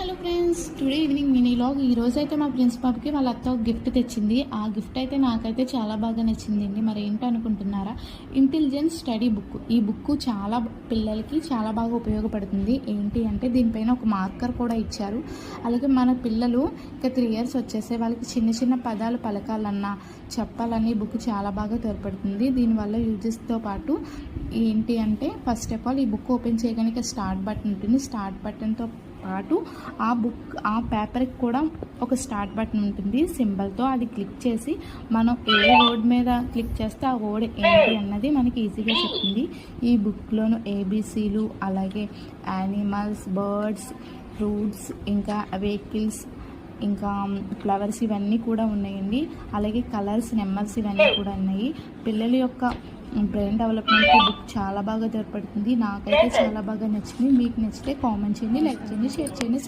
Hello friends, today evening mini log. ఈరోజైతే మా prince పాపకి వాళ్ళ అత్త ఒక గిఫ్ట్ తెచ్చింది. ఆ గిఫ్ట్ అయితే నాకైతే చాలా బాగా నచ్చిందండి. మరి ఏంటో అనుకుంటున్నారా? Intelligence study book. ఈ బుక్ చాలా పిల్లలకి చాలా బాగా ఉపయోగపడుతుంది. ఏంటి అంటే దీనిపైన ఒక మార్కర్ కూడా ఇచ్చారు. అలాగే మన పిల్లలు ఇంకా 3 years వచ్చేసే వాళ్ళకి చిన్న చిన్న పదాలు పలకాలన్నా చెప్పాలని బుక్ చాలా బాగా తోడ్పడుతుంది. దీనివల్ల యూజెస్తో పాటు ఏంటి అంటే ఫస్ట్ ఆఫ్ ఆల్ ఈ బుక్ ఓపెన్ చేయడానికి స్టార్ట్ బటన్ ఉంటుంది. స్టార్ట్ బటన్తో పాటు ఆ పేపర్కి కూడా ఒక స్టార్ట్ బటన్ ఉంటుంది సింబల్తో. అది క్లిక్ చేసి మనం ఏ వర్డ్ మీద క్లిక్ చేస్తే ఆ వర్డ్ ఏంటి అన్నది మనకి ఈజీగా చెప్తుంది. ఈ బుక్లోను ABCలు, అలాగే యానిమల్స్, బర్డ్స్, ఫ్రూట్స్, ఇంకా వెహికల్స్, ఇంకా ఫ్లవర్స్ ఇవన్నీ కూడా ఉన్నాయండి. అలాగే కలర్స్, నెంబర్స్ ఇవన్నీ కూడా ఉన్నాయి. పిల్లల యొక్క బ్రెయిన్ డెవలప్మెంట్కి బుక్ చాలా బాగా తోడ్పడుతుంది. నాకైతే చాలా బాగా నచ్చింది. మీకు నచ్చితే కామెంట్ చేయండి, లైక్ చేయండి, షేర్ చేయండి.